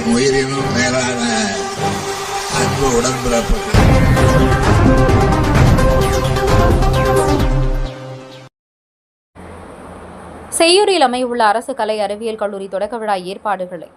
என் உயிரினும் மேலான அன்பு உடன்பிறப்பு. செய்யூரில் அமையுள்ள அரசு கலை அறிவியல் கல்லூரி தொடக்க விழா ஏற்பாடுகளை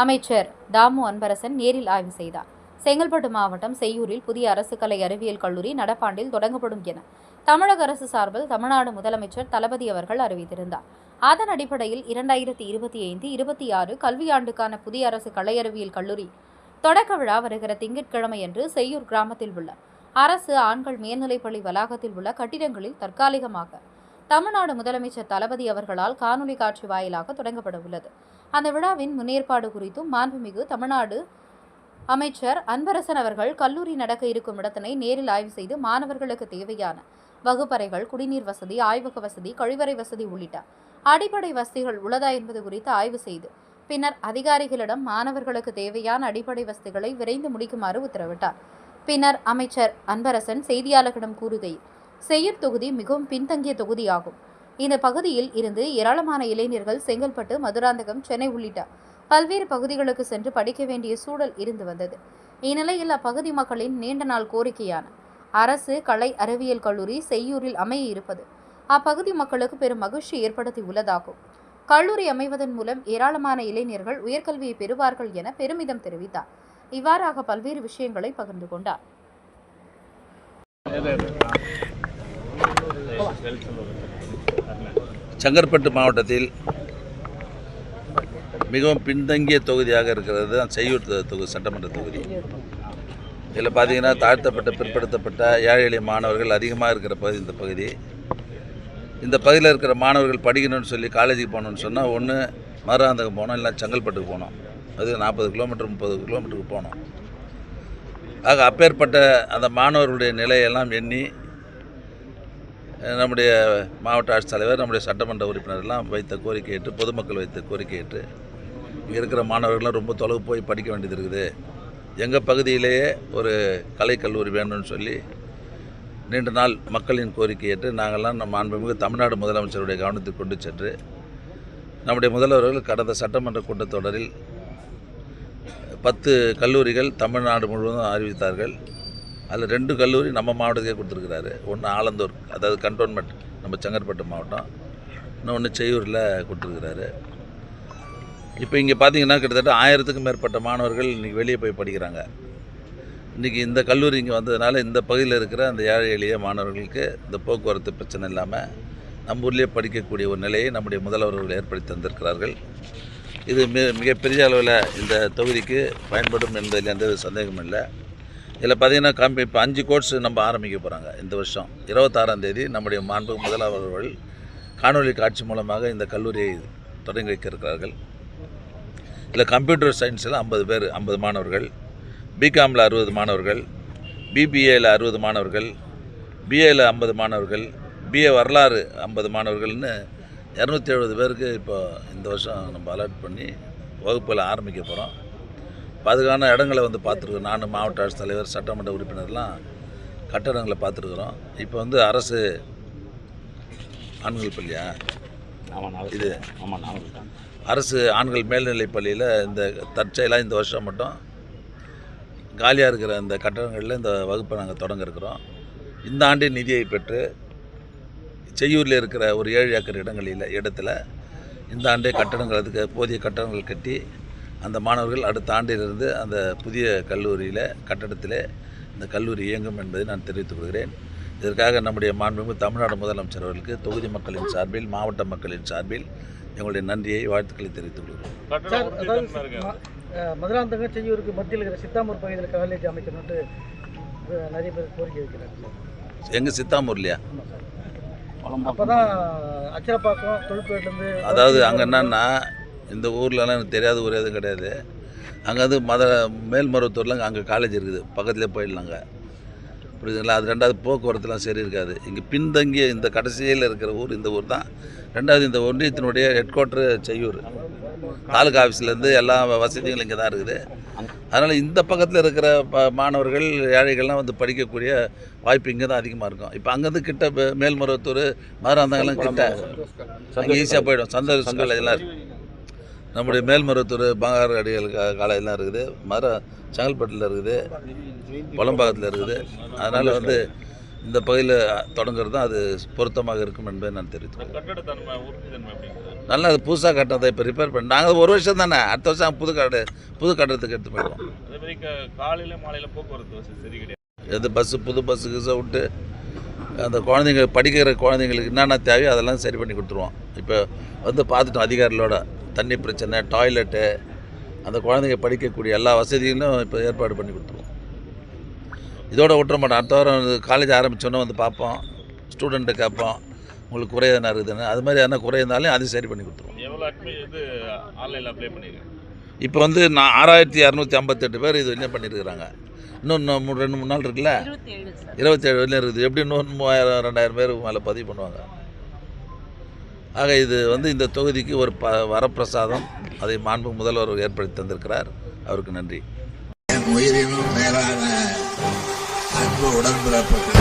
அமைச்சர் தாமு அன்பரசன் நேரில் ஆய்வு செய்தார். செங்கல்பட்டு மாவட்டம் செய்யூரில் புதிய அரசு கலை அறிவியல் கல்லூரி நடப்பாண்டில் தொடங்கப்படும் என தமிழக அரசு சார்பில் தமிழ்நாடு முதலமைச்சர் தளபதி அவர்கள் அறிவித்திருந்தார். அதன் அடிப்படையில் 2025-26 கல்வியாண்டுக்கான புதிய அரசு கலை அறிவியல் கல்லூரி தொடக்க விழா வருகிற திங்கட்கிழமையன்று செய்யூர் கிராமத்தில் உள்ள அரசு ஆண்கள் மேல்நிலைப்பள்ளி வளாகத்தில் உள்ள கட்டிடங்களில் தற்காலிகமாக தமிழ்நாடு முதலமைச்சர் தளபதி அவர்களால் காணொலி காட்சி வாயிலாக தொடங்கப்பட உள்ளது. அந்த விழாவின் முன்னேற்பாடு குறித்தும் மாண்புமிகு தமிழ்நாடு அமைச்சர் அன்பரசன் அவர்கள் கல்லூரி நடக்க இருக்கும் இடத்தினை நேரில் ஆய்வு செய்து மாணவர்களுக்கு தேவையான வகுப்பறைகள், குடிநீர் வசதி, ஆய்வக வசதி, கழிவறை வசதி உள்ளிட்ட அடிப்படை வசதிகள் உள்ளதா என்பது குறித்து ஆய்வு செய்து பின்னர் அதிகாரிகளிடம் மாணவர்களுக்கு தேவையான அடிப்படை வசதிகளை விரைந்து முடிக்குமாறு உத்தரவிட்டார். பின்னர் அமைச்சர் அன்பரசன் செய்தியாளர்களிடம் கூறுகையில், செய்யூர் தொகுதி மிகவும் பின்தங்கிய தொகுதியாகும். இந்த பகுதியில் இருந்து ஏராளமான இளைஞர்கள் செங்கல்பட்டு, மதுராந்தகம், சென்னை உள்ளிட்ட பல்வேறு பகுதிகளுக்கு சென்று படிக்க வேண்டிய சூழல் இருந்து வந்தது. இந்நிலையில் அப்பகுதி மக்களின் நீண்ட நாள் கோரிக்கையான அரசு கலை அறிவியல் கல்லூரி செய்யூரில் அமைய இருப்பது அப்பகுதி மக்களுக்கு பெரும் மகிழ்ச்சி ஏற்படுத்தி உள்ளதாகும். கல்லூரி அமைவதன் மூலம் ஏராளமான இளைஞர்கள் உயர்கல்வியை பெறுவார்கள் என பெருமிதம் தெரிவித்தார். இவ்வாறாக பல்வேறு விஷயங்களை பகிர்ந்து கொண்டார். செங்கல்பட்டு மாவட்டத்தில் மிகவும் பின்தங்கிய தொகுதியாக இருக்கிறது தான் செய்யூர் சட்டமன்ற தொகுதி. இதில் பார்த்தீங்கன்னா தாழ்த்தப்பட்ட, பிற்படுத்தப்பட்ட, ஏழை எளிய மாணவர்கள் அதிகமாக இருக்கிற பகுதி இந்த பகுதி. இந்த பகுதியில் இருக்கிற மாணவர்கள் படிக்கணும்னு சொல்லி காலேஜுக்கு போகணுன்னு சொன்னால் ஒன்று மதுராந்தகம் போனோம், இல்லை செங்கல்பட்டுக்கு போனோம். அது 40 கிலோமீட்டர் 30 கிலோமீட்டருக்கு போனோம். ஆக அப்பேற்பட்ட அந்த மாணவர்களுடைய நிலையெல்லாம் எண்ணி நம்முடைய மாவட்ட ஆட்சித்தலைவர், நம்முடைய சட்டமன்ற உறுப்பினர்லாம் வைத்த கோரிக்கை ஏற்று, பொதுமக்கள் வைத்த கோரிக்கை ஏற்று இங்கே இருக்கிற மாணவர்கள்லாம் ரொம்ப தொலைவு போய் படிக்க வேண்டியது இருக்குது, எங்கள் பகுதியிலேயே ஒரு கலைக்கல்லூரி வேணும்னு சொல்லி நீண்ட நாள் மக்களின் கோரிக்கை ஏற்று நாங்கள்லாம் நம்ம மாண்புமிகு தமிழ்நாடு முதலமைச்சருடைய கவனத்துக்கு கொண்டு சென்று நம்முடைய முதல்வர்கள் கடந்த சட்டமன்ற கூட்டத்தொடரில் 10 கல்லூரிகள் தமிழ்நாடு முழுவதும் அறிவித்தார்கள். அதில் 2 கல்லூரி நம்ம மாவட்டத்துக்கே கொடுத்துருக்குறாரு. ஒன்று ஆலந்தூர், அதாவது கண்டோன்மெண்ட் நம்ம செங்கல்பட்டு மாவட்டம், இன்னொன்று செய்யூரில் கொடுத்துருக்குறாரு. இப்போ இங்கே பார்த்தீங்கன்னா கிட்டத்தட்ட 1000க்கும் மேற்பட்ட மாணவர்கள் இன்றைக்கி வெளியே போய் படிக்கிறாங்க. இன்றைக்கி இந்த கல்லூரி இங்கே வந்ததுனால இந்த பகுதியில் இருக்கிற அந்த ஏழை எளிய மாணவர்களுக்கு இந்த போக்குவரத்து பிரச்சனை இல்லாமல் நம்ம ஊர்லேயே படிக்கக்கூடிய ஒரு நிலையை நம்முடைய முதல்வர்கள் ஏற்படுத்தி தந்திருக்கிறார்கள். இது மிகப்பெரிய அளவில் இந்த தொகுதிக்கு பயன்படும் என்பதில் எந்த சந்தேகமும் இல்லை. இதில் பார்த்திங்கன்னா இப்போ 5 கோர்ஸ் நம்ம ஆரம்பிக்க போகிறாங்க. இந்த வருஷம் 26ஆம் தேதி நம்முடைய மாண்பு முதல்வர்கள் காணொலி காட்சி மூலமாக இந்த கல்லூரியை தொடங்கி வைக்க இருக்கிறார்கள். இதில் கம்ப்யூட்டர் சயின்ஸில் 50 பேர், 50 மாணவர்கள், பிகாமில் 60 மாணவர்கள், பிபிஏயில் 60 மாணவர்கள், பிஏயில் 50 மாணவர்கள், பிஏ வரலாறு 50 மாணவர்கள்னு 270 பேருக்கு இப்போ இந்த வருஷம் நம்ம அலாட் பண்ணி வகுப்பில் ஆரம்பிக்க போகிறோம். அதுக்கான இடங்களை வந்து பார்த்துருக்கோம். நான் மாவட்ட ஆட்சித்தலைவர், சட்டமன்ற உறுப்பினர்லாம் கட்டடங்களை பார்த்துருக்குறோம். இப்போ வந்து அரசு ஆண்கள் பள்ளியா இது அரசு ஆண்கள் மேல்நிலைப் பள்ளியில் இந்த தற்செயலாக இந்த வருஷம் மட்டும் காலியாக இருக்கிற இந்த கட்டடங்களில் இந்த வகுப்பை நாங்கள் தொடங்க இருக்கிறோம். இந்த ஆண்டு நிதியை பெற்று செய்யூரில் இருக்கிற ஒரு 7 ஏக்கர் இடத்துல இந்த ஆண்டே கட்டடங்கள், அதுக்கு போதிய கட்டடங்கள் கட்டி அந்த மாணவர்கள் அடுத்த ஆண்டிலிருந்து அந்த புதிய கல்லூரியில் கட்டடத்திலே இந்த கல்லூரி இயங்கும் என்பதை நான் தெரிவித்துக் கொள்கிறேன். இதற்காக நம்முடைய மாண்புமிகு தமிழ்நாடு முதலமைச்சர் அவர்களுக்கு தொகுதி மக்களின் சார்பில், மாவட்ட மக்களின் சார்பில் எங்களுடைய நன்றியை, வாழ்த்துக்களை தெரிவித்துக் கொள்கிறோம். மதுராந்தகம் செய்யூருக்கு மத்தியில் இருக்கிற சித்தாமூர் பகுதியில் காலேஜ் அமைக்கணும்னு நிறைய பேர் கோரிக்கை வைக்கிறாங்க. எங்கள் சித்தாமூர்லையா? அப்போதான் அச்சரப்பாக்கம், தொழுப்பேட்டிலேருந்து, அதாவது அங்கே என்னன்னா இந்த ஊர்லலாம் எனக்கு தெரியாத ஊர் எதுவும் கிடையாது. அங்கே வந்து மேல்மருவத்தூரில் அங்கே காலேஜ் இருக்குது, பக்கத்துலேயே போயிடலாங்க. புரியுதுங்களா? அது 2வது போக்குவரத்துலாம் சரி இருக்காது. இங்கே பின்தங்கிய இந்த கடைசியில் இருக்கிற ஊர் இந்த ஊர் தான். 2வது இந்த ஒன்றியத்தினுடைய ஹெட் குவார்ட்டரு செய்யூர். தாலுகா ஆஃபீஸ்லேருந்து எல்லா வசதிகளும் இங்கே தான் இருக்குது. அதனால் இந்த பக்கத்தில் இருக்கிற மாணவர்கள், ஏழைகள்லாம் வந்து படிக்கக்கூடிய வாய்ப்பு இங்கே தான் அதிகமாக இருக்கும். இப்போ அங்கேருந்து கிட்ட மேல்மருவத்தூர், மதுராந்தகம்லாம் கிட்ட அங்கே ஈஸியாக போயிடும். சந்தோஷங்கள் இதெல்லாம் இருக்குது. நம்முடைய மேல்மருவத்தூர் பங்காரு அடிகள் காலேஜெலாம் இருக்குது, செங்கல்பட்டில் இருக்குது, பழம்பாக்கத்தில் இருக்குது. அதனால் வந்து இந்த பகுதியில் தொடங்குறது தான் அது பொருத்தமாக இருக்கும் என்பதை நான் தெரிவித்துக்கிறேன். நல்லா அது புதுசாக கட்டணத்தை இப்போ ரிப்பேர் பண்ணி நாங்கள் ஒரு வருஷம் தானே, அடுத்த வருஷம் புது கட்டணத்துக்கு எடுத்து போயிடுவோம். அதேமாதிரி காலையில் மாலையில் போக்குவரத்து வசதி சரி கிடையாது. எது புது பஸ்ஸுக்கு விட்டு அந்த குழந்தைங்க படிக்கிற குழந்தைங்களுக்கு என்னென்ன தேவையோ அதெல்லாம் சரி பண்ணி கொடுத்துருவோம். இப்போ வந்து பார்த்துட்டோம் அதிகாரிகளோட, தண்ணி பிரச்சனை, டாய்லெட்டு, அந்த குழந்தைங்க படிக்கக்கூடிய எல்லா வசதிகளும் இப்போ ஏற்பாடு பண்ணி கொடுத்துருவோம். இதோட விட்டுற மாட்டோம். அடுத்த வாரம் காலேஜ் ஆரம்பித்தோன்னே வந்து பார்ப்போம், ஸ்டூடெண்ட்டை கேட்போம், உங்களுக்கு குறை எதனா இருக்குதுன்னு. அது மாதிரி எதனா குறை இருந்தாலும் அதையும் சரி பண்ணி கொடுத்துருவோம். எவ்வளோ ஆன்லைனில் அப்ளை பண்ணியிருக்கேன். இப்போ வந்து நான் 6258 பேர் இது வரையும் பண்ணியிருக்கிறாங்க. இன்னும் 2-3 நாள் இருக்குல்ல, 27 வரையும் இருக்குது. எப்படி இன்னும் 3000-2000 பேருக்கு மேலே பதிவு பண்ணுவாங்க. ஆக இது வந்து இந்த தொகுதிக்கு ஒரு வரப்பிரசாதம். அதை மாண்பு முதல்வர் ஏற்படுத்தி தந்திருக்கிறார். அவருக்கு நன்றி. என் உயிரினும் மேலான அன்பு உடன்பிறப்புகள்